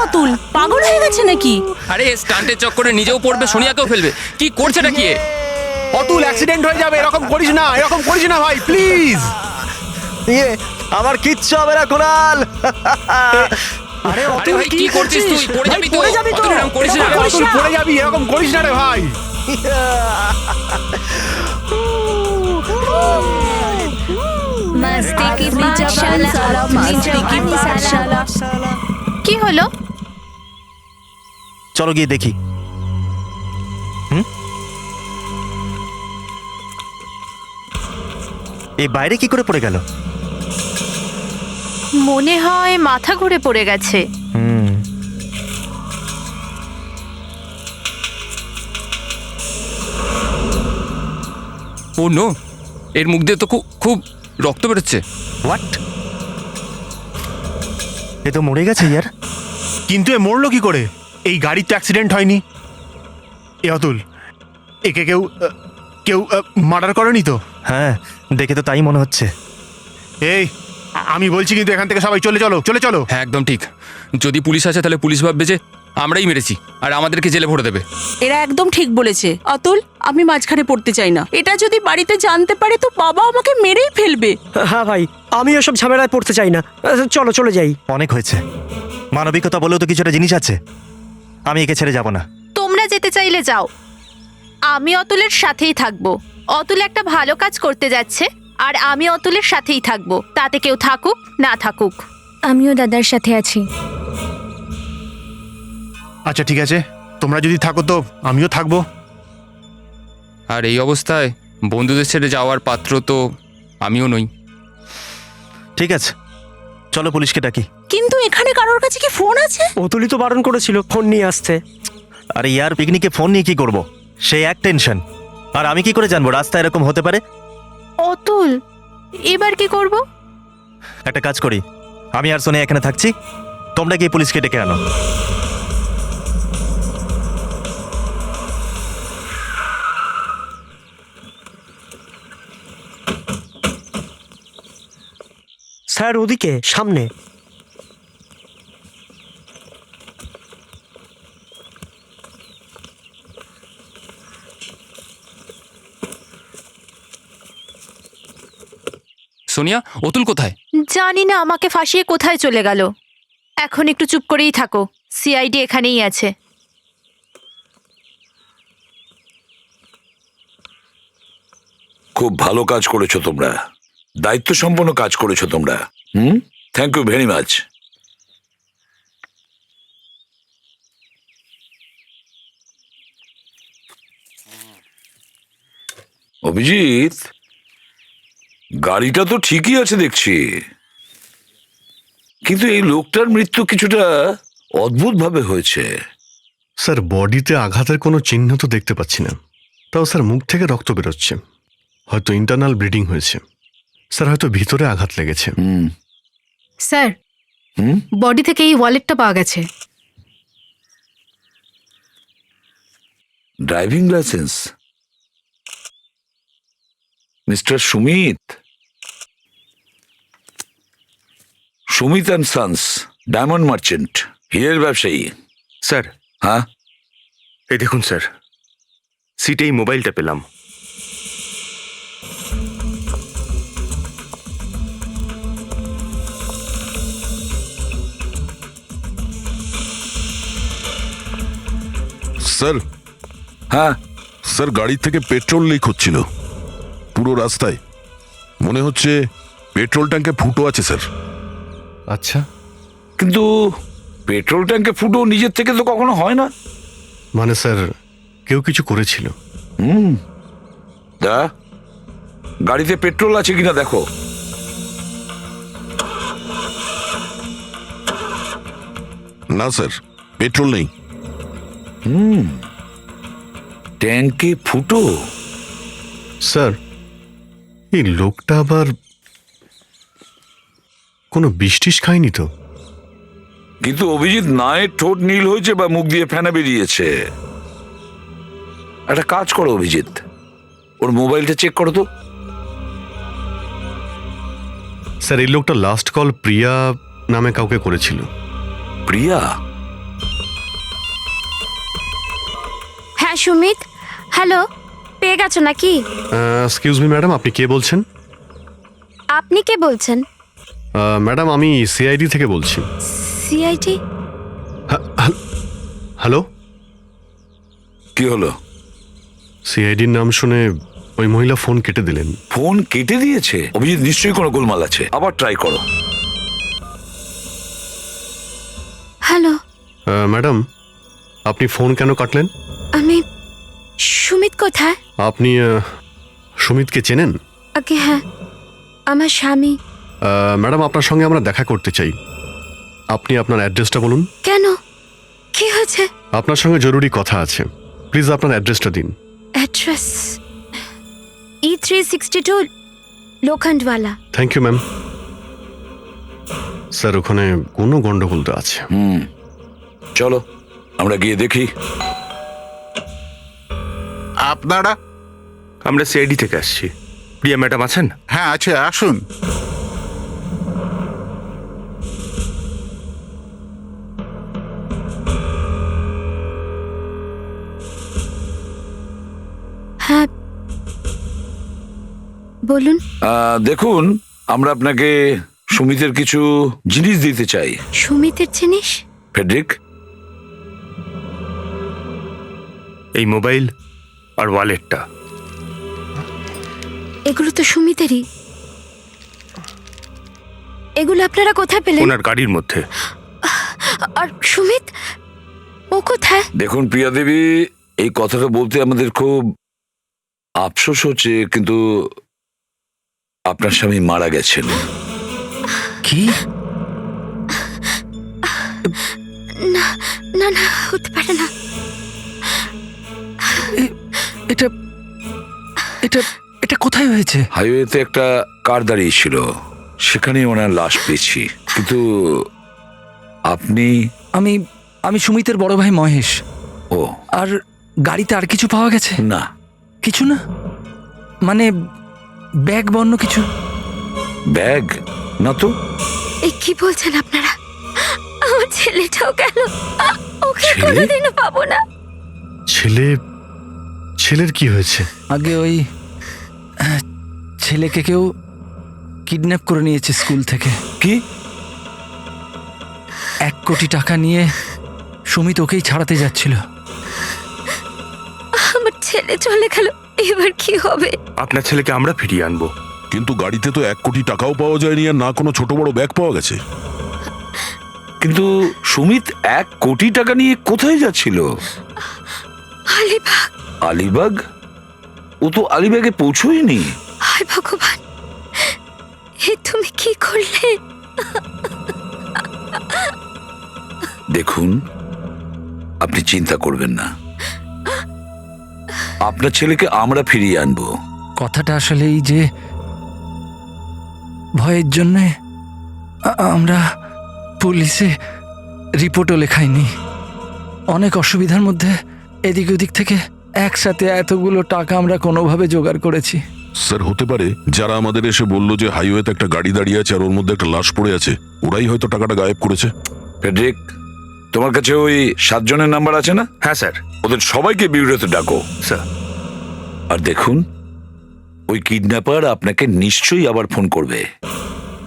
অতুল, পাগল হয়ে গেছে নাকি? আরে স্টান্টের চক্করে নিজেও পড়বে, সোনিয়াকেও ফেলবে। কি করছেটা কি? অতুল অ্যাক্সিডেন্ট হয়ে যাবে, এরকম করিস না, এরকম করিস না ভাই, প্লিজ। আমার কিচ্ছু হবে না কুনাল। আরে ভাই কি করছিস তুই? পড়ে যাবি তো। অতুল এরকম করিস না। অতুল পড়ে যাবি, এরকম করিস না রে ভাই। मस्ती की पाठशाला, मस्ती की पाठशाला। কি হলো? চলো গিয়ে দেখি। এই বাইরে কি করে পড়ে গেল? মনে হয় মাথা ঘুরে পড়ে গেছে। ও নো, এর মুখ দিয়ে তো খুব রক্ত বেরোচ্ছে। হোয়াট? এ তো মরে গেছে ইয়ার। কিন্তু এ মরলো কি করে? এই গাড়ির তো অ্যাক্সিডেন্ট হয়নি। এ অতুল, একে কেউ কেউ মার্ডার করেনি তো? হ্যাঁ, দেখে তো তাই মনে হচ্ছে। এই আমি বলছি কিন্তু এখান থেকে সবাই চলে চলো, চলে চলো। হ্যাঁ একদম ঠিক। যদি পুলিশ আসে তাহলে পুলিশ ভাববে যে আমরাই মেরেছি আর আমাদেরকে জেলে ভরে দেবে। এরা একদম ঠিক বলেছে অতুল, আমি মাঝখানে পড়তে চাই না। এটা যদি বাড়িতে জানতে পারে তো বাবা আমাকে মেরেই ফেলবে। হ্যাঁ ভাই, আমি ওসব ঝামেলায় পড়তে চাই না। চলো চলে যাই। অনেক হয়েছে। মানবিকতা বলেও তো কিছুটা জিনিস আছে। আমি একে ছেড়ে যাব না। তোমরা যেতে চাইলে যাও, আমি অতুলের সাথেই থাকবো। অতুল একটা ভালো কাজ করতে যাচ্ছে আর আমি অতুলের সাথেই থাকবো, তাতে কেউ থাকুক না থাকুক। আমিও দাদার সাথে আছি। আচ্ছা ঠিক আছে, তোমরা যদি থাকো তো আমিও থাকবো। আর এই অবস্থায় বন্ধুদের ছেড়ে যাওয়ার পাত্র তো আমিও নই। ঠিক আছে, চলো পুলিশকে ডাকি। কিন্তু এখানে কারোর কাছে কি ফোন আছে? অতুলই তো বারণ করেছিল ফোন নিয়ে আসতে। আরে ইয়ার, পিকনিকে ফোন নিয়ে কি করব? সে এক টেনশন। আর আমি কি করে জানবো রাস্তায় এরকম হতে পারে? অতুল, এবার কি করব? একটা কাজ করি, আমি আর সোনিয়া এখানে থাকছি, তোমরা গিয়ে পুলিশকে ডেকে আনো। স্যার ওদিকে সামনে। সোনিয়া, অতুল কোথায়? জানি না, আমাকে ফাঁসিয়ে কোথায় চলে গেল। এখন একটু চুপ করেই থাকো, সিআইডি এখানেই আছে। খুব ভালো কাজ করেছো তোমরা, দায়িত্ব সম্পন্ন কাজ করেছো তোমরা। Thank you very much. Abhijit, গাড়িটা তো ঠিকই আছে দেখছি, কিন্তু এই লোকটার মৃত্যু কিছুটা অদ্ভুত ভাবে হয়েছে। স্যার, বডিতে আঘাতের কোনো চিহ্ন তো দেখতে পাচ্ছি না। তাও স্যার মুখ থেকে রক্ত বেরোচ্ছে, হয়তো ইন্টারনাল ব্লিডিং হয়েছে। স্যার হয়তো ভিতরে আঘাত লেগেছে। স্যার, বডি থেকে এই ওয়ালেটটা পাওয়া গেছে। Driving licence? Mister Sumit, Sumit and sons, diamond merchant, হীরের ব্যবসায়ী। স্যার, হ্যাঁ এই দেখুন স্যার, সিটেই মোবাইলটা পেলাম। স্যার, হ্যাঁ স্যার গাড়ি থেকে পেট্রোল লিক হচ্ছিল পুরো রাস্তায়। মনে হচ্ছে পেট্রোল ট্যাঙ্কে ফুটো আছে স্যার। আচ্ছা, কিন্তু পেট্রোল ট্যাঙ্কে ফুটো নিজের থেকে তো কখনো হয় না। মানে স্যার কেউ কিছু করেছিল। দা, গাড়িতে পেট্রোল আছে কিনা দেখো। না স্যার, পেট্রোল নেই। ট্যাঙ্কে ফুটো? স্যার, এই লোকটা আবার কোনো বিষ খায়নি তো? কিন্তু অভিজিৎ, নায়ের ঠোঁট নীল হয়েছে বা মুখ দিয়ে ফেনা বেরিয়েছে। একটা কাজ করো অভিজিৎ, ওর মোবাইলটা চেক করো তো। স্যার, এই লোকটা লাস্ট কল প্রিয়া নামে কাউকে করেছিল। প্রিয়া? হ্যাঁ সুমিত, হ্যালো, পেয়ে গেছো নাকি? এক্সকিউজ মি ম্যাডাম, আপনি কে বলছেন? আপনি কে বলছেন? ম্যাডাম আমি সিআইডি থেকে বলছি। সিআইডি? হ্যালো, কি হলো? সিআইডির নাম শুনে ওই মহিলা ফোন কেটে দিলেন। ফোন কেটে দিয়েছে? অভিজিৎ, নিশ্চয়ই কোনো গোলমাল আছে, আবার ট্রাই করো। হ্যালো, ম্যাডাম আপনি ফোন কেন কাটলেন? আমি সুমিত কোথায়? আপনি সুমিতকে চেনেন? ওকে, হ্যাঁ, আমার স্বামী। ম্যাডাম আপনার সঙ্গে আমরা দেখা করতে চাই। আপনি আপনার অ্যাড্রেসটা বলুন। কেন, কি হয়েছে? আপনার সঙ্গে জরুরি কথা আছে, প্লিজ আপনার অ্যাড্রেসটা দিন। Address E362 Lokhandwala. Thank you ma'am. Sir ওখানে কোনো গন্ডগোল তো আছে। চলো আমরা গিয়ে দেখি। আপনারা? আমরা সিআইডি থেকে আসছি। প্রিয়া ম্যাডাম আছেন? হ্যাঁ আছে, আসুন। হ্যাঁ বলুন। দেখুন, আমরা আপনাকে সুমিতের কিছু জিনিস দিতে চাই। সুমিতের জিনিস? ফেডরিক, এই মোবাইল আর ওয়ালেটটা। এগুলো তো সুমিতেরই। এগুলো আপনারা কোথায় পেলেন? ওনার গাড়ির মধ্যে। আর সুমিত, ও কোথায়? দেখুন প্রিয়া দেবী, এই কথাটা বলতে আমাদের খুব আফসোস হচ্ছে, কিন্তু আপনার স্বামী মারা গেছেন। কি? না না না, হতে পারে না। এটা এটা এটা কোথায় হয়েছে? হাইওয়েতে একটা কার দাঁড়িয়ে ছিল, সেখানে ওনার লাশ পেয়েছি। কিন্তু আপনি? আমি আমি সুমিতের বড় ভাই মহেশ। ও, আর গাড়িতে আর কিছু পাওয়া গেছে? না। কিছু না মানে ব্যাগ বন্য কিছু? ব্যাগ না তো। এই কি বলছেন আপনারা? আমার ছেলেটাও গেল, ওকে ছেলে? কোনোদিনও পাবো না। ছেলের কি হয়েছে? আগে ওই ছেলেকে কেউ কিডন্যাপ করে নিয়েছে স্কুল থেকে। কি? 1 কোটি টাকা নিয়ে সুমিত ওকেই ছাড়াতে যাচ্ছিল। আমার ছেলে চলে গেল, এবার কি হবে? আপনার ছেলেকে আমরা ফিরিয়ে আনবো। কিন্তু গাড়িতে তো 1 কোটি টাকাও পাওয়া যায়নি, আর না কোনো ছোট বড় ব্যাগ পাওয়া গেছে। কিন্তু সুমিত 1 কোটি টাকা নিয়ে কোথায় যাচ্ছিল? আলিবাগ। আলিবাগ? ও তো আলিবাগে পৌঁছয়নি। হায় ভগবান, এ তুমি কি করলে? দেখুন, আপনি চিন্তা করবেন না, আপনার ছেলেকে আমরা ফিরিয়ে আনবো। কথাটা আসলে এই যে ভয়ের জন্যে আমরা পুলিশে রিপোর্টও লেখাইনি। অনেক অসুবিধার মধ্যে এদিক ওদিক থেকে একসাথে এতগুলো টাকা আমরা কোনোভাবে জোগাড় করেছি। স্যার হতে পারে যারা আমাদের এসে বললো যে হাইওয়েতে একটা গাড়ি দাঁড়িয়ে আছে আর ওর মধ্যে একটা লাশ পড়ে আছে, ওরাই হয়তো টাকাটা গায়েব করেছে। ফেডরিক, তোমার কাছে ওই 7 জনের নাম্বার আছে না? হ্যাঁ স্যার। ওদের সবাইকে বিউরোতে ডাকো। স্যার। আর দেখুন, ওই কিডন্যাপার আপনাকে নিশ্চয়ই আবার ফোন করবে।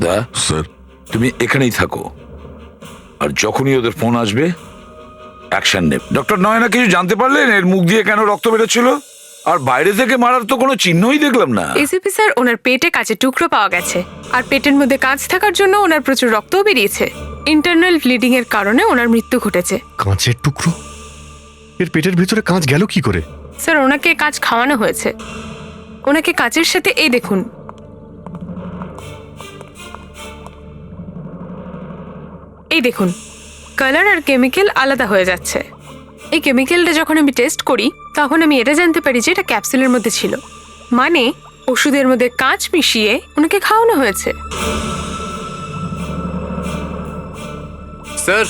দা স্যার। তুমি এখানেই থাকো, আর যখনই ওদের ফোন আসবে অ্যাকশন নেব। ডক্টর নয়না কিছু জানতে পারলেন এর মুখ দিয়ে কেন রক্ত বেরোচ্ছিল? আর বাইরে থেকে মারার তো কোনো চিহ্নই দেখলাম না। এসিপি স্যার, ওনার পেটে কাঁচের টুকরো পাওয়া গেছে, আর পেটের মধ্যে কাঁচ থাকার জন্য ওনার প্রচুর রক্তও বেরিয়েছে। ইন্টারনাল ব্লিডিং এর কারণে ওনার মৃত্যু ঘটেছে। কাঁচের টুকরো? এর পেটের ভিতরে কাঁচ গেল কি করে? স্যার, ওনাকে কাঁচ খাওয়ানো হয়েছে। ওনাকে কাঁচের সাথে এই দেখুন, এই দেখুন, কালার আর কেমিক্যাল আলাদা হয়ে যাচ্ছে। এই কেমিক্যালটা যখন আমি টেস্ট করি তখন আমি এটা জানতে পারি যে এটা ক্যাপসুলের মধ্যে ছিল, মানে ওষুধের মধ্যে কাঁচ মিশিয়ে ওনাকে খাওয়ানো হয়েছে। স্যার,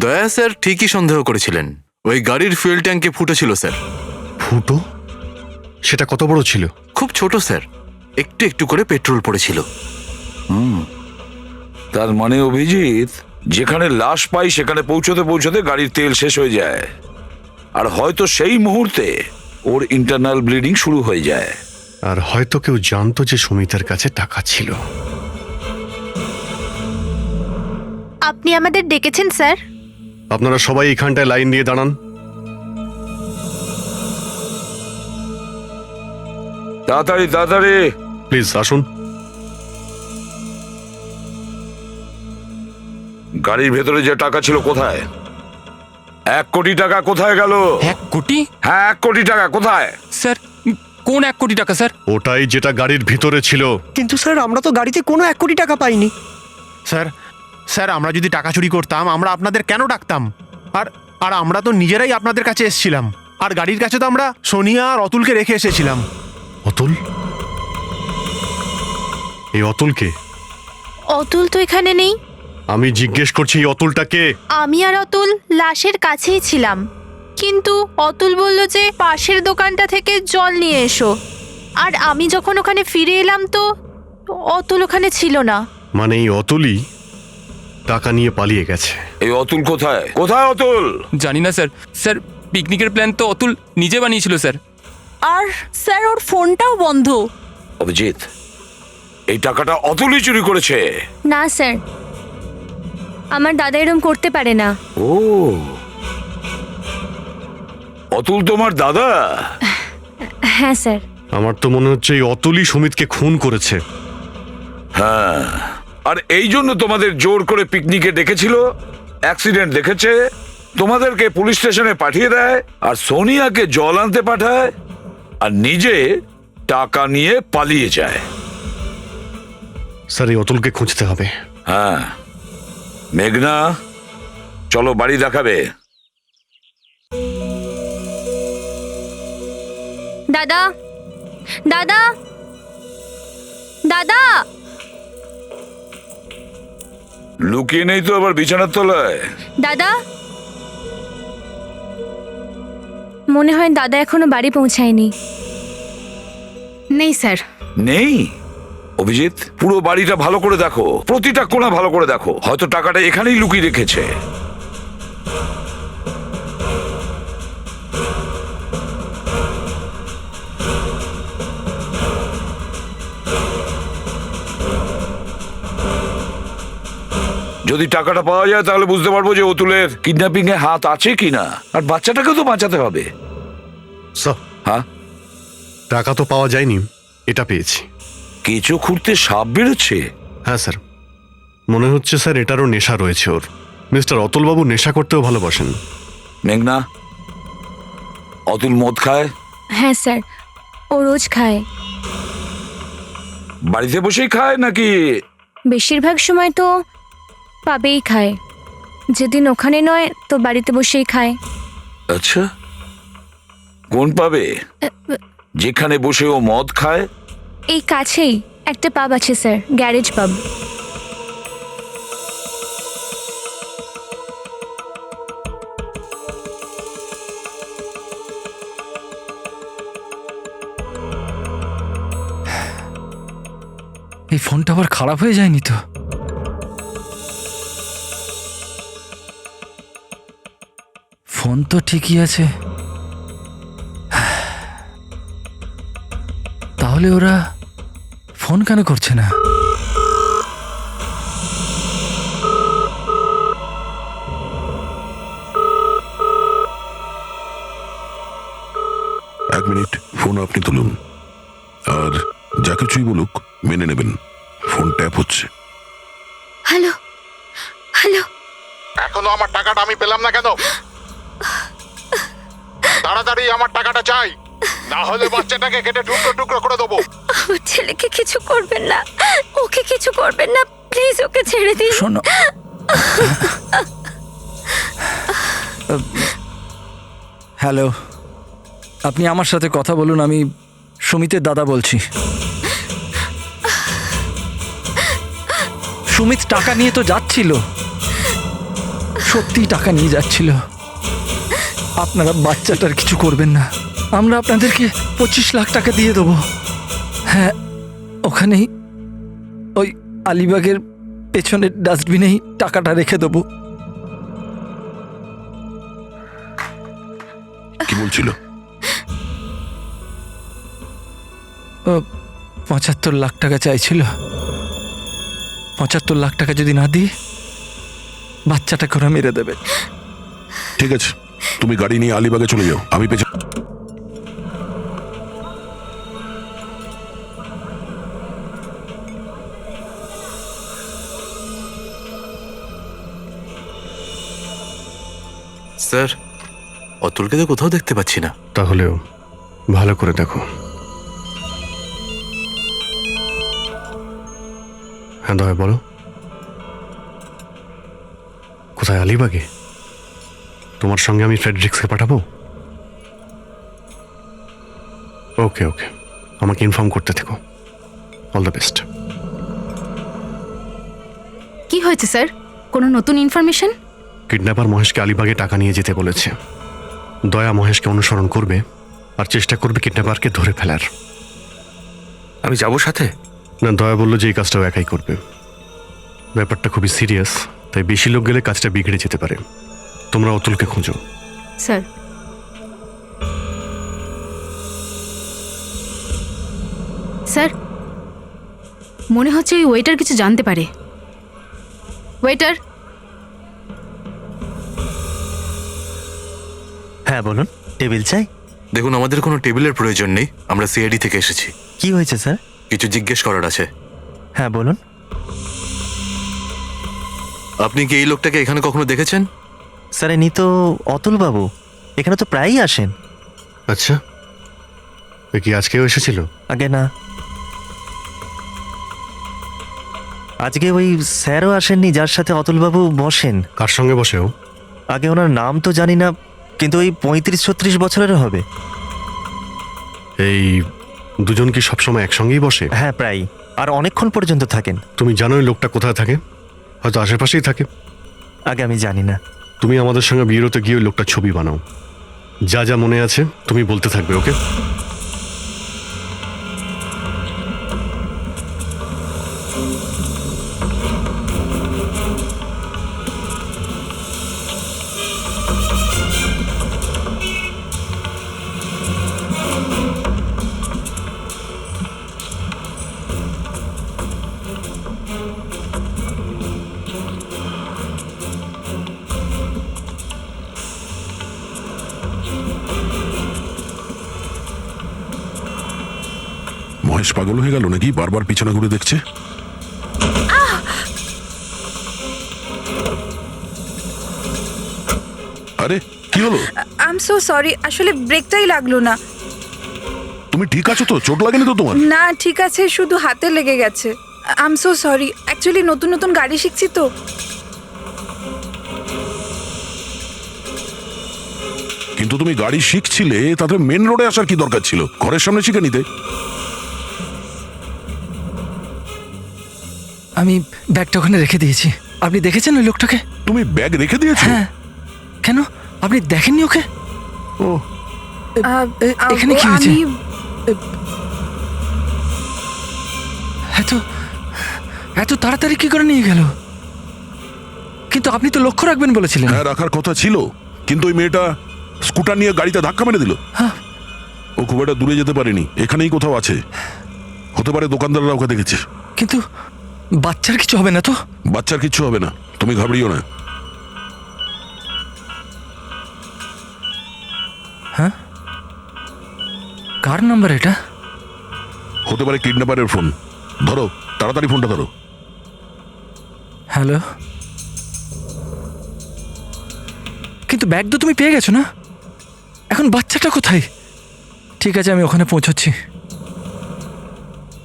দয়া স্যার ঠিকই সন্দেহ করেছিলেন। ওই গাড়ির ফুয়েল ট্যাঙ্কে ফুটো ছিল স্যার। ফুটো? সেটা কত বড় ছিল? খুব ছোট স্যার, একটু একটু করে পেট্রোল পড়েছিল। তার মানে অভিজিৎ, যেখানে লাশ পাই সেখানে পৌঁছতে পৌঁছতে গাড়ির তেল শেষ হয়ে যায়। আর হয়তো সেই মুহূর্তে ওর ইন্টারনাল ব্লিডিং শুরু হয়ে যায়। আর হয়তো কেউ জানতো যে সুমিতার কাছে টাকা ছিল। আপনি আমাদের ডেকেছেন স্যার? আপনারা সবাই এখানটায় লাইন দিয়ে দাঁড়ান। তাড়াতাড়ি তাড়াতাড়ি প্লিজ আসুন। গাড়ির ভেতরে যে টাকা ছিল কোথায়? 1 কোটি টাকা কোথায় গেল? 1 কোটি? হ্যাঁ, 1 কোটি টাকা কোথায়? স্যার কোন 1 কোটি টাকা স্যার? ওটাই যেটা গাড়ির ভিতরে ছিল। কিন্তু স্যার আমরা তো গাড়িতে কোনো 1 কোটি টাকা পাইনি। স্যার স্যার আমরা যদি টাকা চুরি করতাম আমরা আপনাদের কেন ডাকতাম? আর আর আমরা তো নিজেরাই আপনাদের কাছে এসেছিলাম। আর গাড়ির কাছে তো আমরা সোনিয়া আর অতুলকে রেখে এসেছিলাম। অতুল? এই অতুলকে? অতুল তো এখানে নেই। আমি জিজ্ঞেস করছি এই অতুলটাকে। আমি আর অতুল লাশের কাছেই ছিলাম, কিন্তু অতুল বলল যে পাশের দোকানটা থেকে জল নিয়ে এসো। আর আমি যখন ওখানে ফিরে এলাম তো অতুল ওখানে ছিল না। মানে এই অতুলই টাকা নিয়ে পালিয়ে গেছে। এই অতুল কোথায়? কোথায় অতুল? জানি না স্যার। স্যার পিকনিকের প্ল্যান তো অতুল নিজে বানিয়েছিল স্যার। আর স্যার ওর ফোনটাও বন্ধ। অভিজিৎ, এই টাকাটা অতুলই চুরি করেছে। না স্যার, আমার দাদা এরম করতে পারে না। ও, অতুল তোমার দাদা? হ্যাঁ স্যার। আমার তো মনে হচ্ছে এই অতুলই সুমিতকে খুন করেছে। হ্যাঁ, আর এই জন্য তোমাদের জোর করে পিকনিকে ডেকেছিল। অ্যাক্সিডেন্ট দেখেছে, তোমাদেরকে পুলিশ স্টেশনে পাঠিয়ে দেয়, আর সোনিয়াকে জল আনতে পাঠায়, আর নিজে টাকা নিয়ে পালিয়ে যায়। স্যার এই অতুলকে খুঁজতে হবে। হ্যাঁ, মেঘনা চলো বাড়ি দেখাবে। দাদা, দাদা, দাদা। লুকিয়ে নেই তো আবার বিছানার তলায়? দাদা, মনে হয় দাদা এখনো বাড়ি পৌঁছায়নি। নেই স্যার। নেই? অভিজিৎ, পুরো বাড়িটা ভালো করে দেখো, প্রতিটা কোণা ভালো করে দেখো, হয়তো টাকাটা এখানেই লুকিয়ে রেখেছে। যদি টাকাটা পাওয়া যায় তাহলে বুঝতে পারবো যে অতুলের কিডন্যাপিং এ হাত আছে কিনা, আর বাচ্চাটাকেও তো বাঁচাতে হবে। স্যার, হ্যাঁ, টাকা তো পাওয়া যায়নি, এটা পেয়েছি। কিছু খুঁড়তে সাপ বেরোচ্ছে। হ্যাঁ স্যার, মনে হচ্ছে স্যার এটারও নেশা রয়েছে ওর। মিস্টার অতুলবাবু নেশা করতেও ভালোবাসেন। মেঘনা, অতুল মদ খায়? হ্যাঁ স্যার, ও রোজ খায়। বাড়িতে বসেই খায় নাকি? বেশিরভাগ সময় তো পাবেই খায়, যেদিন ওখানে নয় তো বাড়িতে বসেই খায়। আচ্ছা, কোন পাবে যেখানে বসে ও মদ খায়? এই কাছেই একটা পাব আছে স্যার, গ্যারেজ পাব। এই ফোনটা আবার খারাপ হয়ে যায়নি তো? ফোন তো ঠিকই আছে। তাহলে ওরা ফোন কেন করছে না? এক মিনিট, ফোন আপনি তুলুন, আর যা কিছুই বলুক মেনে নেবেন। ফোন ট্যাপ হচ্ছে। Hello, hello. এখনো আমার টাকাটা আমি পেলাম না কেন? তাড়াতাড়ি আমার টাকাটা চাই, না হলে বাচ্চাটাকে কেটে টুকরো টুকরো করে দেবো। আমার ছেলেকে কিছু করবেন না, ওকে কিছু করবেন না, প্লিজ ওকে ছেড়ে দিন। শোনো, হ্যালো, আপনি আমার সাথে কথা বলুন। আমি সুমিতের দাদা বলছি। সুমিত টাকা নিয়ে তো যাচ্ছিল, সত্যি টাকা নিয়ে যাচ্ছিল। আপনারা বাচ্চাটার কিছু করবেন না, আমরা আপনাদেরকে 25 লাখ টাকা দিয়ে দেবো। হ্যাঁ, ওখানেই ওই আলিবাগের পেছনের ডাস্টবিনেই টাকাটা রেখে দেবো। কি বলছিল? ও 75 লাখ টাকা চাইছিল। 75 লাখ টাকা যদি না দিই বাচ্চাটাকে ওরা মেরে দেবে। ঠিক আছে, তুমি গাড়ি নিয়ে আলিবাগে চলে যাও, আমি পেছনে। স্যার, অতুলকে তো কোথাও দেখতে পাচ্ছি না। তাহলেও ভালো করে দেখো। হ্যাঁ দয়া বলো, কোথায়? আলিবাগে? তোমার সঙ্গে আমি ফ্রেডরিক্সকে পাঠাবো? ওকে ওকে, আমাকে ইনফর্ম করতে থেকো। All the best. কি হয়েছে স্যার? কোনো নতুন ইনফরমেশন? কিডন্যাপার মহেশকে আলিবাগে টাকা নিয়ে যেতে বলেছে। দয়া মহেশকে অনুসরণ করবে আর চেষ্টা করবে কিডন্যাপারকে ধরে ফেলার। আমি যাব সাথে? না, দয়া বললো যে এই কাজটাও একাই করবে। ব্যাপারটা খুবই সিরিয়াস, তাই বেশি লোক গেলে কাজটা বিগড়ে যেতে পারে। তোমরা অতুলকে খোঁজো। স্যার, স্যার মনে হচ্ছে ওই ওয়েটার কিছু জানতে পারে। ওয়েটার। হ্যাঁ বলুন, টেবিল চাই? দেখুন, আমাদের কোনো টেবিলের প্রয়োজন নেই, আমরা সিআইডি থেকে এসেছি। কি হয়েছে স্যার? কিছু জিজ্ঞেস করার আছে। হ্যাঁ বলুন। আপনি কি এই লোকটাকে এখানে কখনো দেখেছেন? স্যার ইনি তো অতুল বাবু, এখানে তো প্রায়ই আসেন। আচ্ছা, এ কি আজকেও এসেছিল? আগে না, আজকে ওই স্যারও আসেননি যার সাথে অতুলবাবু বসেন। কার সঙ্গে বসেও? আগে ওনার নাম তো জানি না, কিন্তু ওই 35-36 বছরের হবে। এই দুজন কি সবসময় একসঙ্গেই বসে? হ্যাঁ প্রায়, আর অনেকক্ষণ পর্যন্ত থাকেন। তুমি জানো এই লোকটা কোথায় থাকে? হয়তো আশেপাশেই থাকে। আগে আমি জানি না। তুমি আমাদের সঙ্গে বিয়েতে গিয়ে ওই লোকটা ছবি বানাও, যা যা মনে আছে তুমি বলতে থাকবে, ওকে? মহেশ পাগল হয়ে গেল নাকি? বারবার পিছনে ঘুরে দেখছে। আরে কি হলো? আই এম সো সরি, আসলে ব্রেকটাই লাগলো না। তুমি ঠিক আছো তো? চোট লাগেনি তো তোমার? না ঠিক আছে, শুধু হাতে লেগে গেছে। I am so sorry, actually নতুন নতুন গাড়ি শিখছি তো। কিন্তু তুমি গাড়ি শিখছিলে, তাতে মেন রোডে আসার কি দরকার ছিল? ঘরের সামনে শিখে নিতে। আমি ব্যাগটা ওখানে রেখে দিয়েছি। আপনি দেখেছেন ওই লোকটাকে? তুমি ব্যাগ রেখে দিয়েছো? হ্যাঁ। কেন, আপনি দেখেননি ওকে? ও, এখানে কি হয়েছে? এত তাড়াতাড়ি কি করে নিয়ে গেল? কিন্তু আপনি তো লক্ষ্য রাখবেন বলেছিলেন। হ্যাঁ, রাখার কথা ছিল, কিন্তু ওই মেয়েটা স্কুটার নিয়ে গাড়িতে ধাক্কা মেরে দিল। ও খুব একটা দূরে যেতে পারেনি, এখানেই কোথাও আছে। হতে পারে দোকানদাররা ওকে দেখেছে। কিন্তু বাচ্চার কিছু হবে না তো? বাচ্চার কিছু হবে না, তুমি ঘাবড়িও না। হ্যাঁ, কার নাম্বার এটা? হতে পারে কিডন্যাপারের ফোন। ধরো, তাড়াতাড়ি ফোনটা ধরো। হ্যালো, কিন্তু ব্যাগ তো তুমি পেয়ে গেছো না? এখন বাচ্চাটা কোথায়? ঠিক আছে, আমি ওখানে পৌঁছচ্ছি।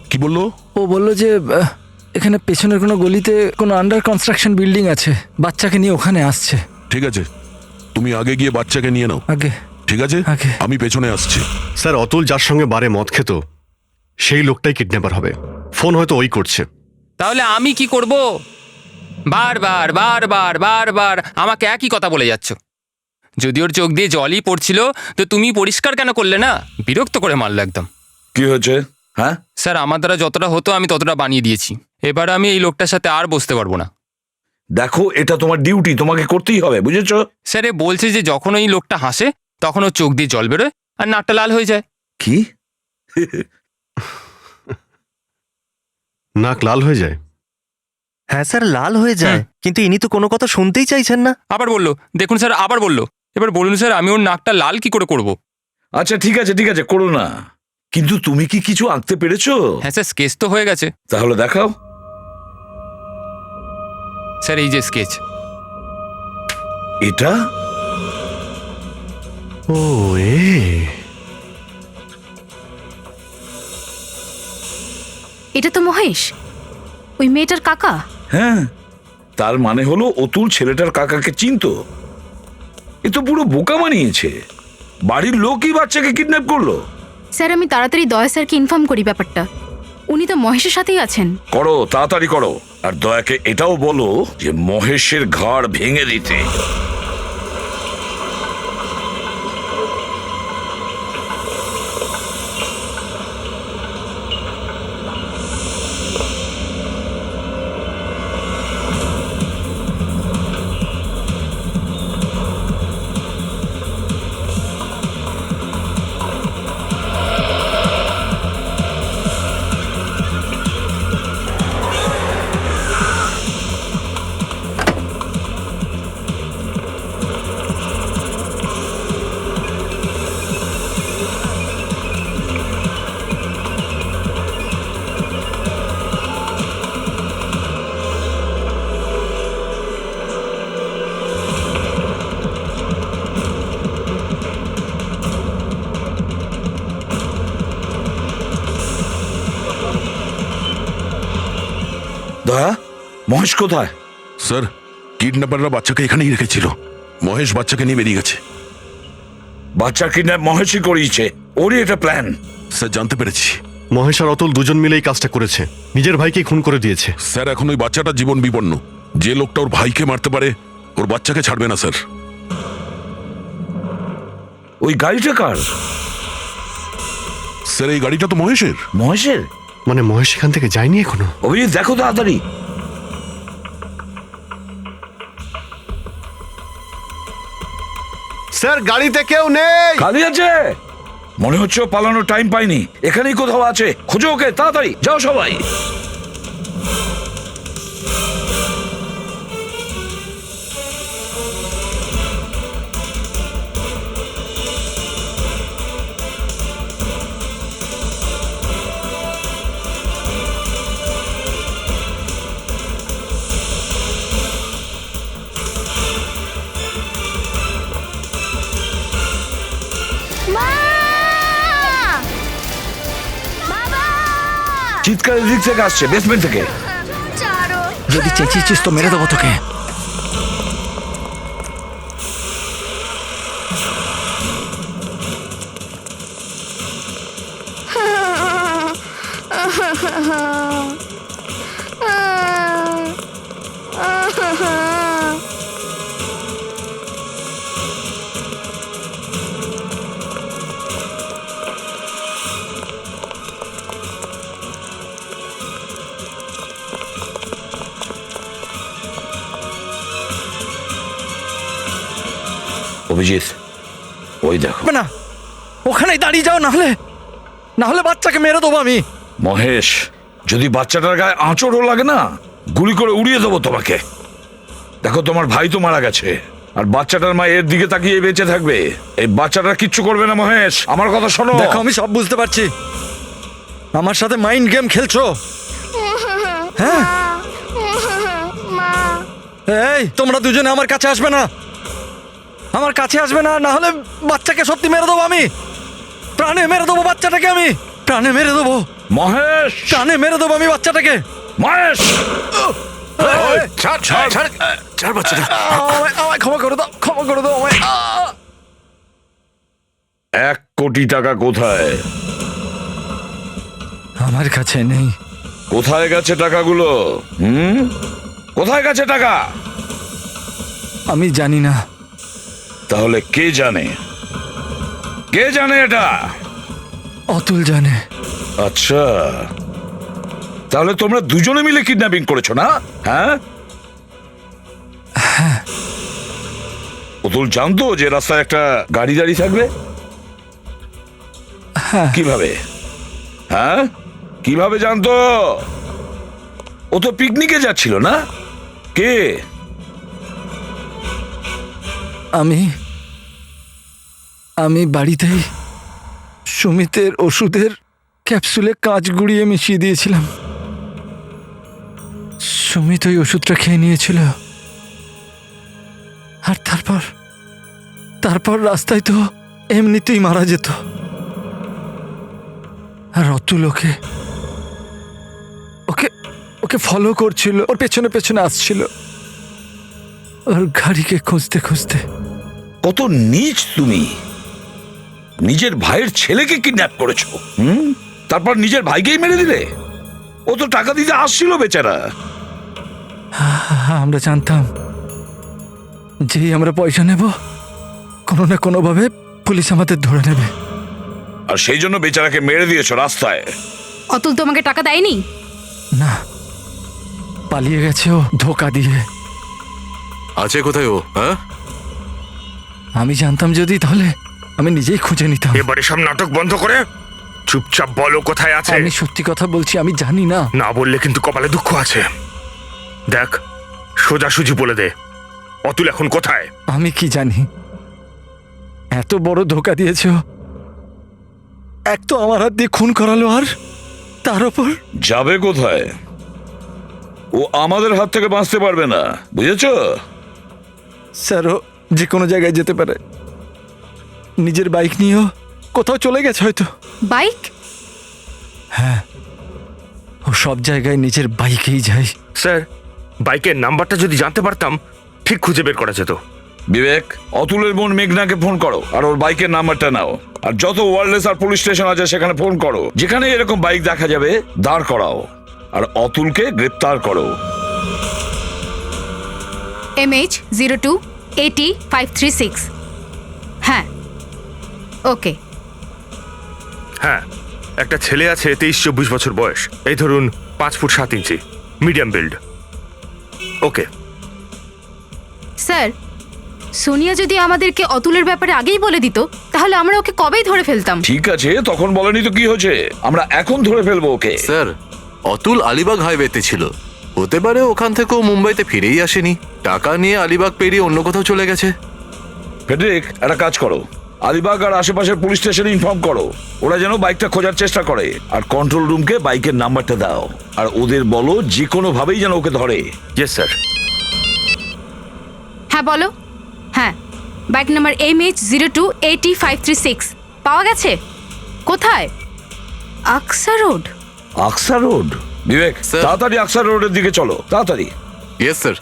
কি বললো? ও বললো যে এখানে পেছনের কোনো গলিতে কোনো আন্ডার কনস্ট্রাকশন বিল্ডিং আছে, বাচ্চাকে নিয়ে ওখানে আসছে। ঠিক আছে, তুমি আগে গিয়ে বাচ্চাকে নিয়ে নাও। আগে? ঠিক আছে, আমি পেছনে আসছি। স্যার, অতুল যার সঙ্গে বারে মদ খেত সেই লোকটাই কিডন্যাপার হবে। ফোন হয়তো ওই করছে। তাহলে আমি কি করব? বারবার বারবার বারবার আমাকে একই কথা বলে যাচ্ছ। যদি ওর চোখ দিয়ে জলই পড়ছিল তো তুমি পরিষ্কার কেন করলে না? বিরক্ত করে মারলো একদম। কি হয়েছে? হ্যাঁ স্যার, আমার দ্বারা যতটা হতো আমি ততটা বানিয়ে দিয়েছি। এবার আমি এই লোকটার সাথে আর বসতে পারবো না। দেখো, এটা তোমার ডিউটি, তোমাকে করতেই হবে, বুঝেছো? স্যার, এ বলছে যে যখন ওই লোকটা হাসে তখন ওর চোখ দিয়ে জল বেরোয় আর নাকটা লাল হয়ে যায়। কি? নাক লাল হয়ে যায়? হ্যাঁ স্যার, লাল হয়ে যায়, কিন্তু ইনি তো কোনো কথা শুনতেই চাইছেন না। আবার বললো, দেখুন স্যার আবার বললো। এবার বলুন স্যার, আমি ওর নাকটা লাল কি করে করব? আচ্ছা ঠিক আছে করো না, কিন্তু তুমি কি কিছু আঁকতে পেরেছো? হ্যাঁ স্যার, স্কেচ তো হয়ে গেছে। তাহলে দেখাও। স্যার এই যে স্কেচ। এটা? ও এটা তো মহেশ, ওই মেয়েটার কাকা। হ্যাঁ, তার মানে হলো অতুল ছেলেটার কাকাকে চিনতো। এ তো পুরো বোকা বানিয়েছে। বাড়ির লোকই বাচ্চাকে কিডন্যাপ করলো। স্যার আমি তাড়াতাড়ি দয়া স্যারকে ইনফর্ম করি ব্যাপারটা। উনি তো মহেশের সাথেই আছেন। করো, তাড়াতাড়ি করো। আর দয়াকে এটাও বলো যে মহেশের ঘাড় ভেঙে দিতে। দয়া, মহেশ কোথায়? স্যার, কিডন্যাপাররা বাচ্চাকে এখানেই রেখেছিল। মহেশ বাচ্চাকে নিয়ে বেরিয়ে গেছে। বাচ্চার কিডন্যাপ মহেশই করিয়েছে, ওরই এটা প্ল্যান। স্যার জানতে পেরেছি। মহেশ আর অতুল দুজন মিলে এই কাজটা করেছে, নিজের ভাইকে খুন করে দিয়েছে। স্যার এখন ওই বাচ্চাটার জীবন বিপন্ন। যে লোকটা ওর ভাইকে মারতে পারে ওর বাচ্চাকে ছাড়বে না স্যার। ওই গাড়িটা কার? স্যার এই গাড়িটা তো মহেশের। মহেশের? মানে মহেশ এখান থেকে যায়নি এখনো? অভিজিৎ দেখো তাড়াতাড়ি। স্যার গাড়িতে কেউ নেই। খালি আছে? মনে হচ্ছে ও পালানোর টাইম পাইনি, এখানেই কোথাও আছে। খোঁজো ওকে, তাড়াতাড়ি যাও সবাই। চিৎকারের দিক থেকে আসছে, বেসমেন্ট থেকে। যদি চেঁচিয়েছিস তো মেরে দেবো তোকে। অভিজিৎ, ওই দেখো না, ওখানেই দাঁড়িয়ে যাও, না হলে বাচ্চাকে মেরে দেবো আমি। মহেশ, যদি বাচ্চাটার গায়ে আঁচড়ও লাগে না, গুলি করে উড়িয়ে দেবো তোমাকে। দেখো তোমার ভাই তো মারা গেছে, আর বাচ্চাটার মা এর দিকে তাকিয়ে বেঁচে থাকবে। এই বাচ্চাটার কিচ্ছু করবে না মহেশ, আমার কথা শোনো। দেখো আমি সব বুঝতে পারছি, আমার সাথে মাইন্ড গেম খেলছো। হ্যাঁ, এই তোমরা দুজনে আমার কাছে আসবে না, না হলে বাচ্চাকে সত্যি মেরে দেবো আমি। প্রাণে মেরে দেবো বাচ্চাটাকে, আমি প্রাণে মেরে দেবো মহেশ, প্রাণে মেরে দেবো আমি বাচ্চাটাকে। মহেশ, ছাড় বাচ্চাটা। আমায় ক্ষমা করে দাও আমায়। 1 কোটি টাকা কোথায়? আমার কাছে নেই। কোথায় গেছে টাকাগুলো? কোথায় গেছে টাকা? আমি জানি না। তাহলে কে জানে? এটা? অতুল জানে। আচ্ছা, তাহলে তোমরা দুজনে মিলে কিডন্যাপিং করেছো না? হ্যাঁ, অতুল জানতো যে রাস্তায় একটা গাড়ি দাঁড়িয়ে থাকবে? কিভাবে? হ্যাঁ, কিভাবে জানতো? ও তো পিকনিকে যাচ্ছিল না? কে? আমি বাড়িতেই সুমিতের ওষুধের ক্যাপসুলে কাঁচ গুঁড়িয়ে মিশিয়ে দিয়েছিলাম। সুমিত ওই ওষুধটা খেয়ে নিয়েছিল, আর তারপর রাস্তায় তো এমনিতেই মারা যেত। আর অতুল ওকে ফলো করছিল, ওর পেছনে পেছনে আসছিল, ওর গাড়িকে খুঁজতে খুঁজতে। কত নীচ তুমি! নিজের ভাইয়ের ছেলেকে কিডন্যাপ করেছো, তারপর নিজের ভাইকেই মেরে দিলে। ও তো টাকা দিতে আসছিল বেচারা। আমরা জানতাম যেই আমরা পয়সা নেব, কোনো না কোনোভাবে পুলিশ আমাদের ধরে নেবে, আর সেই জন্য বেচারাকে মেরে দিয়েছো রাস্তায়। অতুল তোমাকে টাকা দেয়নি? না, পালিয়ে গেছে ও ধোকা দিয়ে। আছে কোথায় ও? হ্যাঁ, আমি জানতাম যদি, তাহলে আমি নিজেই খুঁজে নিতাম। এবারে সব নাটক বন্ধ করে চুপচাপ বলো কোথায় আছে। আমি সত্যি কথা বলছি, আমি জানি না। না বললে কিন্তু কপালে দুঃখ আছে। দেখ, সোজাসুজি বলে দে, অতুল এখন কোথায়? আমি কি জানি? এত বড় ধোকা দিয়েছ, এক তো আমার হাত দিয়ে খুন করালো, আর তার উপর যাবে কোথায়? ও আমাদের হাত থেকে বাঁচতে পারবে না, বুঝেছো? স্যার, ও যে কোনো জায়গায় যেতে পারে। নিজের বাইক নিয়েও কোথাও চলে গেছে হয়তো। বাইক? হ্যাঁ, ও সব জায়গায় নিজের বাইকেই যায়। স্যার, বাইকের নাম্বারটা যদি জানতে পারতাম ঠিক খুঁজে বের করা যেত। বিবেক, অতুলের বোন মেঘনাকে ফোন করো আর ওর বাইকের নাম্বারটা নাও, আর যত ওয়্যারলেস আর পুলিশ স্টেশন আছে সেখানে ফোন করো। যেখানে এরকম বাইক দেখা যাবে দাঁড় করাও, আর অতুলকে গ্রেপ্তার করো। MH0280-536। হ্যাঁ, ওকে। হ্যাঁ, একটা ছেলে আছে 23-24 বছর বয়স, এই ধরুন 5 foot 7 inch, medium build. Okay sir, Sonia যদি আমাদেরকে অতুলের ব্যাপারে আগেই বলে দিত, তাহলে আমরা ওকে কবেই ধরে ফেলতাম। ঠিক আছে, তখন বলেনি তো কি হয়েছে, আমরা এখন ধরে ফেলবো ওকে। স্যার, অতুল আলিবাগ হাইওয়েতে ছিল, হতে পারে ওখান থেকেও মুম্বাইতে ফিরেই আসেনি, টাকা নিয়ে আলিবাগ পেরিয়ে অন্য কোথাও চলে গেছে। ফেডরিক, একটা কাজ করো, আলিবাগ আর আশেপাশের পুলিশ স্টেশনে ইনফর্ম করো, ওরা যেন বাইকটা খোঁজার চেষ্টা করে, আর কন্ট্রোল রুমকে বাইকের নাম্বারটা দাও, আর ওদের বলো যে কোনো ভাবেই যেন ওকে ধরে। Yes sir. হ্যাঁ বলো। হ্যাঁ, বাইক নাম্বার MH0280-536 পাওয়া গেছে। কোথায়? আকসা রোড। আকসা রোড? বিবেক, তাড়াতাড়ি আকসা রোডের দিকে চলো, তাড়াতাড়ি। Yes sir.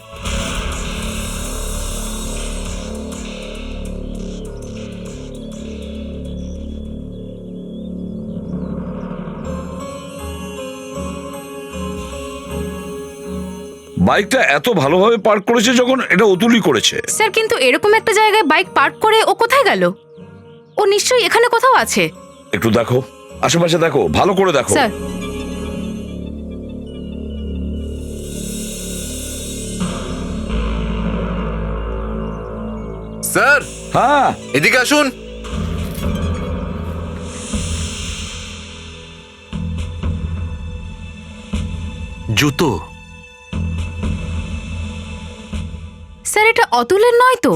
বাইকটা এত ভালোভাবে পার্ক করেছে যখন, এটা অতুলই করেছে। স্যার, কিন্তু এরকম একটা জায়গায় বাইক পার্ক করে ও কোথায় গেল? ও নিশ্চয়ই এখানে কোথাও আছে। একটু দেখো, আশেপাশে দেখো, ভালো করে দেখো। স্যার, স্যার, হ্যাঁ, এদিকে আসুন। জুতো। স্যার, এটা অতুলের নয় তো?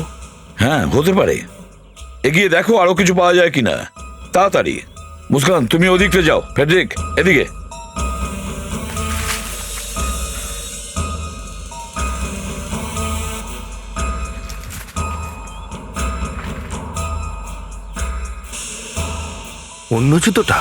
হ্যাঁ, হতে পারে। এগিয়ে দেখো আরো কিছু পাওয়া যায় কিনা, তাড়াতাড়ি। মুস্কান, তুমি ওদিকটা যাও, ফেডরিক এদিকে। অন্য জুতোটা?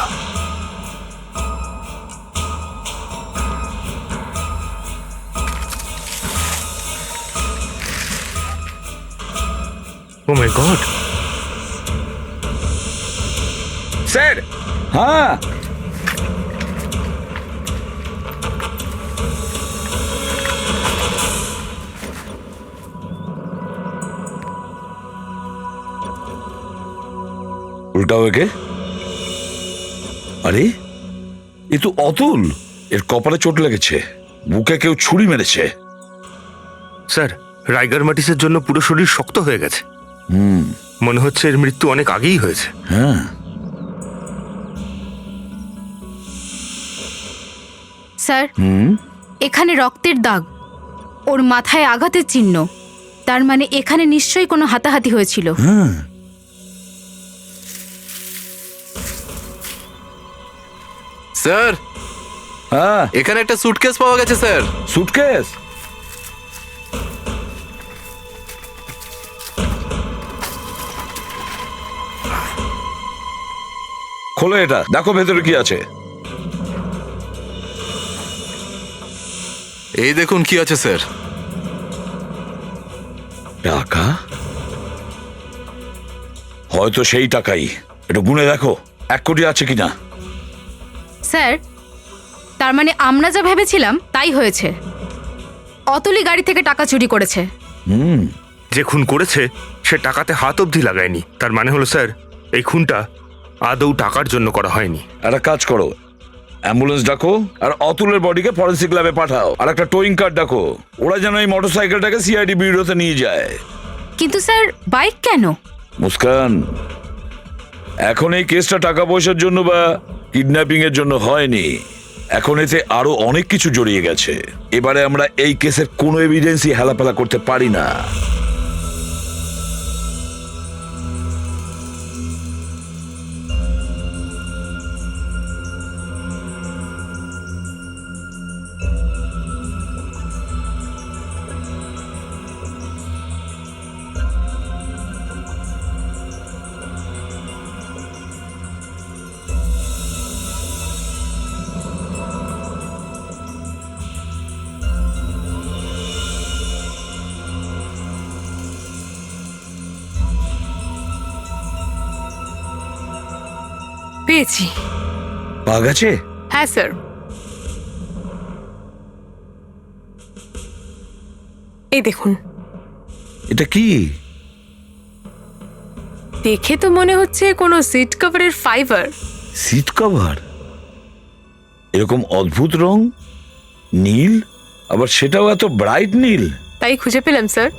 ও মাই গড! স্যার! হ্যাঁ, উল্টাও একে। আরে, এ তো অতুল, এর কপালে চোট লেগেছে, বুকে কেউ ছুরি মেরেছে। স্যার, রাইগার মাটিসের জন্য পুরো শরীর শক্ত হয়ে গেছে। মনে হচ্ছে এর মৃত্যু অনেক আগেই হয়েছে। হ্যাঁ, স্যার, এখানে রক্তের দাগ, ওর মাথায় আঘাতের চিহ্ন, তার মানে এখানে নিশ্চয়ই কোনো হাতাহাতি হয়েছিল। স্যার, হ্যাঁ, এখানে একটা সুটকেস পাওয়া গেছে স্যার। সুটকেস? খোলো এটা, দেখো ভেতরে কি আছে। এই দেখুন কি আছে স্যার। টাকা? হয়তো সেই টাকাই। একটু গুনে দেখো 1 কোটি আছে কিনা। স্যার, তার মানে আমরা যা ভেবেছিলাম তাই হয়েছে। অতুলই গাড়ি থেকে টাকা চুরি করেছে। যে খুন করেছে সে টাকাতে হাত অবধি লাগায়নি। তার মানে হলো স্যার, এই খুনটা আদৌ টাকার জন্য করা হয়নি। একটা কাজ করো, অ্যাম্বুলেন্স ডাকো আর অতুলের বডিকে ফরেন্সিক ল্যাবে পাঠাও, আর একটা টোয়িং কার ডাকো। ওরা যেন এই মোটরসাইকেলটাকে সিআইডি বিউরোতে নিয়ে যায়। কিন্তু স্যার, বাইক কেন? মুস্কান, এখন এই কেসটা টাকা পয়সার জন্য বা কিডন্যাপিং এর জন্য হয়নি। এখন এতে আরো অনেক কিছু জড়িয়ে গেছে। এবারে আমরা এই কেসের কোনো এভিডেন্সই হেলাফেলা করতে পারি না। পেয়েছি। পাওয়া গেছে? হ্যাঁ স্যার, এই দেখুন। এটা কি? দেখে তো মনে হচ্ছে কোনো সিট কভারের ফাইবার। Seat cover? এরকম অদ্ভুত রং, নীল, আবার সেটাও এত ব্রাইট নীল। তাই খুঁজে পেলাম স্যার।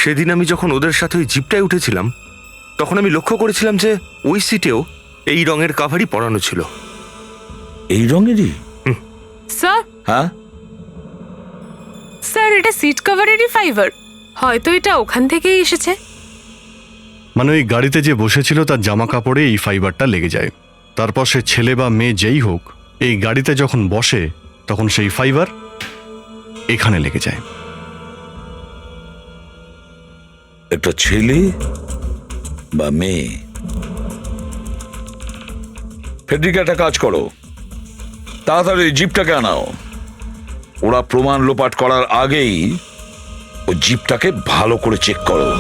সেদিন আমি যখন ওদের সাথে ওই জিপটায় উঠেছিলাম তখন আমি লক্ষ্য করেছিলাম যে ওই সিটেও এই রঙের কাভারই পরানো ছিল। এই রঙেরই? স্যার, হ্যাঁ স্যার, এটা সিট কভারেরই ফাইবার। হয়তো এটা ওখান থেকেই এসেছে। মানে ওই গাড়িতে যে বসেছিল তার জামা কাপড়ে এই ফাইবারটা লেগে যায়। তারপর সে ছেলে বা মেয়ে যেই হোক, এই গাড়িতে যখন বসে তখন সেই ফাইবার এখানে লেগে যায়। একটা ছেলে বা মেয়ে। ফেডরিকা, একটা কাজ করো, তাড়াতাড়ি জিপটাকে আনাও। ওরা প্রমাণ লোপাট করার আগেই ওই জিপটাকে ভালো করে চেক করো।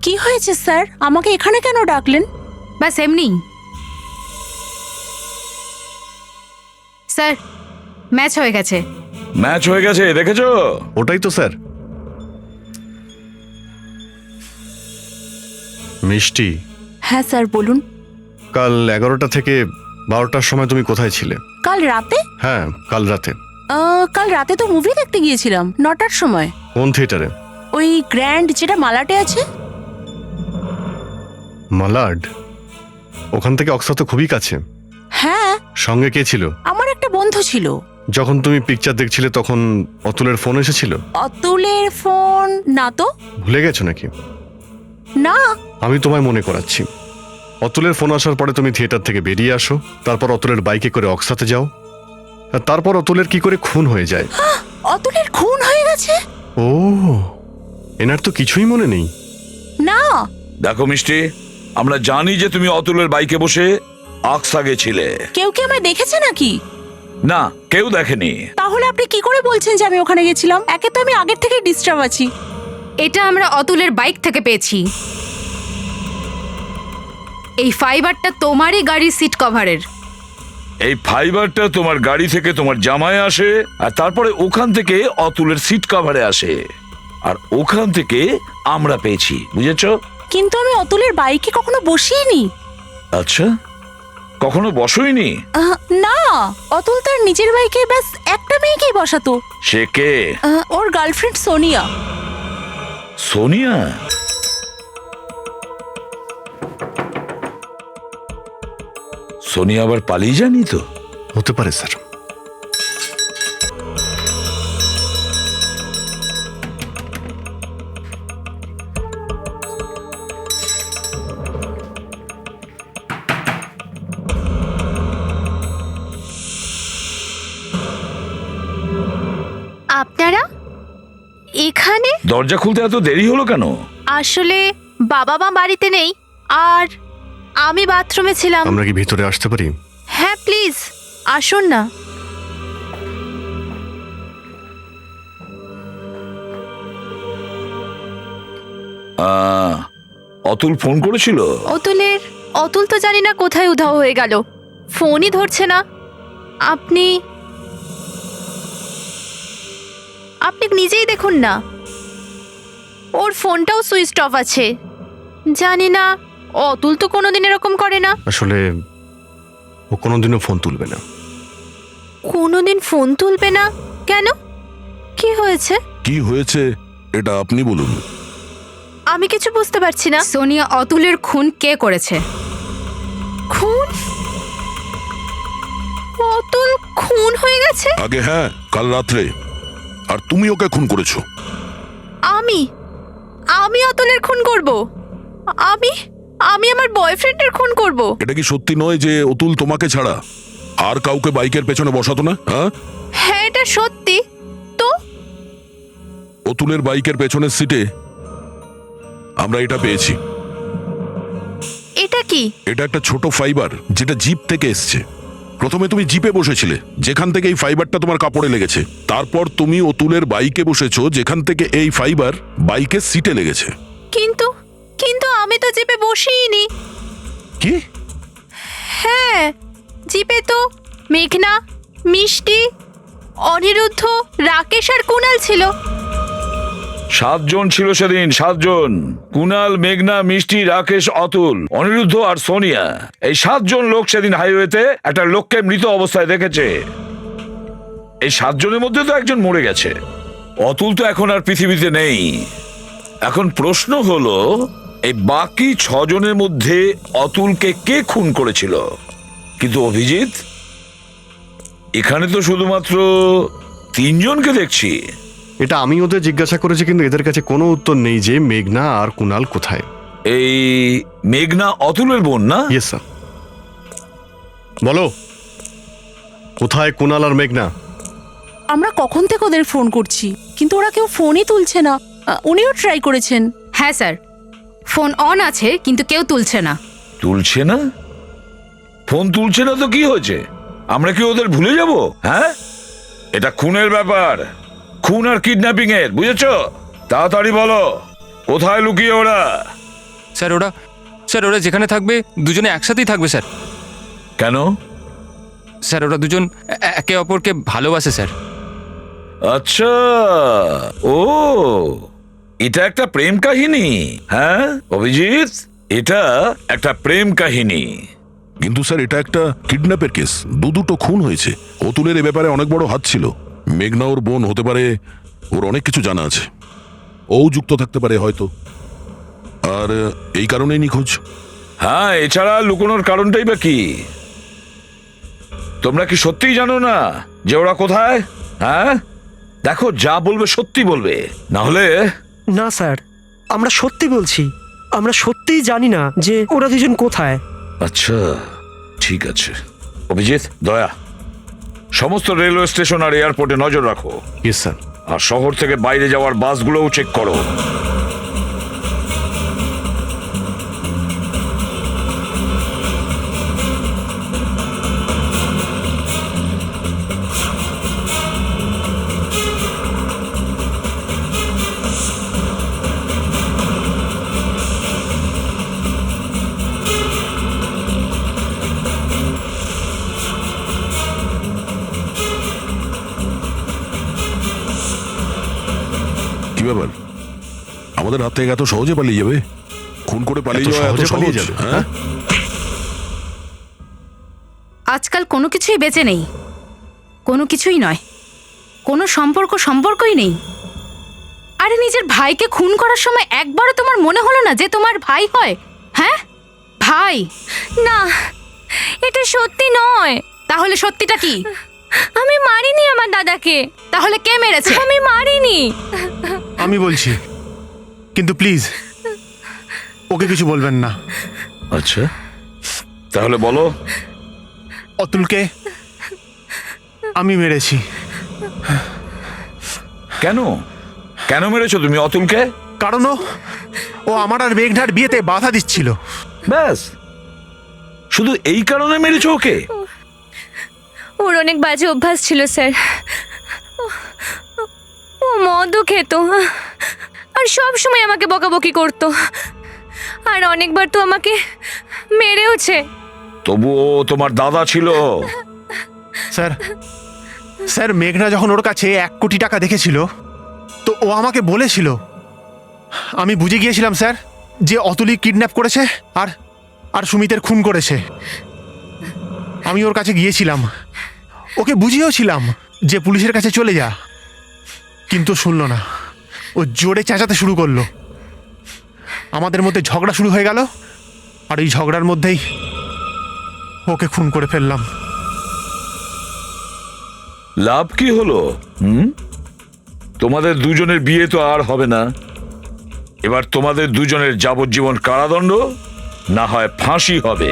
কি হয়েছে স্যার? আমাকে এখানে কেন ডাকলেন? ব্যাস এমনি। স্যার, ম্যাচ হয়ে গেছে। ম্যাচ হয়ে গেছে, দেখেছো? ওটাই তো স্যার। মিষ্টি, হ্যাঁ স্যার, বলুন। কাল 11টা থেকে 12টার সময় তুমি কোথায় ছিলে? কাল রাতে? হ্যাঁ, কাল রাতে। কাল রাতে তো মুভি দেখতে গিয়েছিলাম 9টার সময়। কোন থিয়েটারে? ওই গ্র্যান্ড যেটা মালাটে আছে। মালাড? ওখান থেকে অক্সা তো খুবই কাছে। হ্যাঁ। সঙ্গে কে ছিল? আমার একটা বন্ধু ছিল। যখন তুমি পিকচার দেখছিলে তখন অতুলের ফোন এসেছিল? অতুলের ফোন না তো। ভুলে গেছো নাকি? না। আমি তোমায় মনে করাচ্ছি। অতুলের ফোন আসার পরে তুমি থিয়েটার থেকে বেরিয়ে আসো, তারপর অতুলের বাইকে করে অক্সাতে যাও, আর তারপর অতুলের কি করে খুন হয়ে যায়। অতুলের খুন হয়ে গেছে? ও, এনার তো কিছুই মনে নেই। না। দেখো মিষ্টি, আমরা জানি যে তুমি অতুলের বাইকে বসে আকসা গেছিলে। কেউ কি আমায় দেখেছে নাকি? না, কেউ দেখেনি। তাহলে আপনি কি করে বলছেন যে আমি ওখানে গেছিলাম? একে তো আমি আগের থেকে ডিস্টার্ব আছি। এটা আমরা অতুলের বাইক থেকে পেয়েছি। এই ফাইবারটা তোমারই গাড়ির সিট কভারের। এই ফাইবারটা তোমার গাড়ি থেকে তোমার জামায় আসে, আর তারপরে ওখান থেকে অতুলের সিট কভারে আসে। আর ওখান থেকে আমরা পেয়েছি, বুঝেছো? কিন্তু আমি অতুলের বাইকে কখনো বসিনি। আচ্ছা, কখনো বসোইনি? না, অতুল তার নিজের বাইকে ব্যাস একটা মেয়েকেই বসাতো। সে কে? ওর গার্লফ্রেন্ড সোনিয়া। সোনিয়া? সোনিয়া আবার পালিয়ে যায়নি তো? হতে পারে স্যার। আপনারা এখানে? দরজা খুলতে এত দেরি হলো কেন? আসলে বাবা মা বাড়িতে নেই আর আমি বাথরুমে ছিলাম। আমরা কি ভিতরে আসতে পারি? হ্যাঁ প্লিজ আসুন না। অতুল ফোন করেছিল? অতুল তো জানি না কোথায় উধাও হয়ে গেল, ফোনই ধরছে না। আপনি নিজেই দেখুন না, ওর ফোনটাও সুইচ অফ আছে। জানি না, অতুল তো কোনোদিন এরকম করে না। আসলে ও কোনোদিনও ফোন তুলবে না। কোনোদিন ফোন তুলবে না? কেন, কি হয়েছে? কি হয়েছে এটা আপনি বলুন। আমি কিছু বুঝতে পারছি না। সোনিয়া, অতুলের খুন কে করেছে? খুন? অতুল খুন হয়ে গেছে? আগে হ্যাঁ, কাল রাত্রে। আর তুমি ওকে খুন করেছো। আমি অতুলের খুন করব? আমি আমার বয়ফ্রেন্ডের খুন করব? এটা কি সত্যি নয় যে অতুল তোমাকে ছাড়া আর কাউকে বাইকের পেছনে বসাতো না? হ্যাঁ এটা সত্যি। তো অতুলের বাইকের পেছনের সিটে আমরা এটা পেয়েছি। এটা কি? এটা একটা ছোট ফাইবার যেটা জিপ থেকে এসছে। প্রথমে তুমি জিপে বসেছিলে, যেখান থেকে এই ফাইবারটা তোমার কাপড়ে লেগেছে। তারপর তুমি অতুলের বাইকে বসেছো, যেখান থেকে এই ফাইবার বাইকের সিটে লেগেছে। কিন্তু আমি তো জিপে বসিনি। কি? হ্যাঁ, জিপে তো মেঘনা, মিষ্টি, অনিরুদ্ধ, রাকেশ আর কুনাল ছিল। 7 জন ছিল সেদিন, 7 জন। কুনাল, মেঘনা, মিষ্টি, রাকেশ, অতুল, অনিরুদ্ধ আর সোনিয়া। এই 7 জন লোক সেদিন হাইওয়েতে একটা লোককে মৃত অবস্থায় দেখেছে। এই 7 জনের মধ্যে তো একজন মরে গেছে। অতুল তো এখন আর পৃথিবীতে নেই। এখন প্রশ্ন হলো, এই বাকি 6 জনের মধ্যে অতুলকে কে খুন করেছিল? কিন্তু অভিজিৎ, এখানে তো শুধুমাত্র 3 জনকে দেখছি। এটা আমি ওদের জিজ্ঞাসা করেছি, কিন্তু এদের কাছে কোনো উত্তর নেই যে মেঘনা আর কুনাল কোথায়। এই মেঘনা অতুলের বোন না? Yes sir. বলো, কোথায় কুনাল আর মেঘনা? আমরা কখন থেকে ওদের ফোন করছি, কিন্তু ওরা কেউ ফোনই তুলছে না। উনিও ট্রাই করেছেন। হ্যাঁ স্যার, ফোন অন আছে কিন্তু কেউ তুলছে না। তুলছে না? ফোন তুলছে না তো কি হয়েছে? আমরা কি ওদের ভুলে যাব? হ্যাঁ, এটা খুনের ব্যাপার, খুন আর কিডন্যাপিং এর, বুঝেছো? তাড়াতাড়ি বলো, কোথায় লুকিয়ে ওরা? স্যার ওরা যেখানে থাকবে দুজনে একসাথেই থাকবে স্যার। কেন? স্যার ওরা দুজন একে অপরকে ভালোবাসে স্যার। আচ্ছা, ও এটা একটা প্রেম কাহিনী? হ্যাঁ অভিজিৎ, এটা একটা প্রেম কাহিনী। কিন্তু স্যার এটা একটা কিডন্যাপের কেস, দুটো খুন হয়েছে। অতুলের এ ব্যাপারে অনেক বড় হাত ছিল। মেঘনা ওর বোন হতে পারে, ওর অনেক কিছু জানা আছে, ও যুক্ত থাকতে পারে হয়তো, আর এই কারণেই নিখোঁজ। হ্যাঁ, এছাড়া লুকোনোর কারণটাই বা কি? তোমরা কি সত্যিই জানো না যে ওরা কোথায়? হ্যাঁ দেখো, যা বলবে সত্যি বলবে, না হলে। না স্যার, আমরা সত্যি বলছি, আমরা সত্যিই জানি না যে ওরা দুজন কোথায়। আচ্ছা ঠিক আছে। অভিজিৎ, দয়া, সমস্ত রেলওয়ে স্টেশন আর এয়ারপোর্টে নজর রাখো। Yes sir. আর শহর থেকে বাইরে যাওয়ার বাসগুলোও চেক করো। কি ব্যাপার? আমাদের হাত থেকে এত সহজে পালিয়ে যাবে? খুন করে পালিয়ে এত যাওয়া এত সহজে পালিয়ে সহজ? যাবে, হ্যাঁ? আজকাল কোনো কিছুই বেঁচে নেই, কোনো কিছুই নয়, কোনো সম্পর্কই নেই। আরে নিজের ভাইকে খুন করার সময় একবারও তোমার মনে হলো না যে তোমার ভাই হয়? হ্যাঁ, ভাই। না, এটা সত্যি নয়। তাহলে সত্যিটা কি? আমি মারিনি আমার দাদাকে। তাহলে কে মেরেছে? আমি মারিনি। আমি বলছি, কিন্তু প্লিজ ওকে কিছু বলবেন না। আচ্ছা, তাহলে বলো। অতুলকে আমি মেরেছি। কেন কেন মেরেছো তুমি অতুলকে? কারণ ও আমার আর মেঘনার বিয়েতে বাধা দিচ্ছিল। ব্যাস, শুধু এই কারণে মেরেছো ওকে? ওর অনেক বাজে অভ্যাস ছিল স্যার। ও মদও খেত আর সব সময় আমাকে বকাবকি করতো, আর অনেকবার তো আমাকে মেরেওছে। তবুও তোমার দাদা ছিল। স্যার মেঘনা যখন ওর কাছে 1 কোটি টাকা দেখেছিল, তো ও আমাকে বলেছিল। আমি বুঝে গিয়েছিলাম স্যার যে অতুলই কিডন্যাপ করেছে আর সুমিতের খুন করেছে। আমি ওর কাছে গিয়েছিলাম, ওকে বুঝিয়েওছিলাম যে পুলিশের কাছে চলে যা, কিন্তু শুনলো না। ও জোরে চেঁচাতে শুরু করলো। আমাদের মধ্যে ঝগড়া শুরু হয়ে গেল, আর এই ঝগড়ার মধ্যেই ওকে খুন করে ফেললাম। লাভ কি হলো? তোমাদের দুজনের বিয়ে তো আর হবে না। এবার তোমাদের দুজনের যাবজ্জীবন কারাদণ্ড, না হয় ফাঁসি হবে।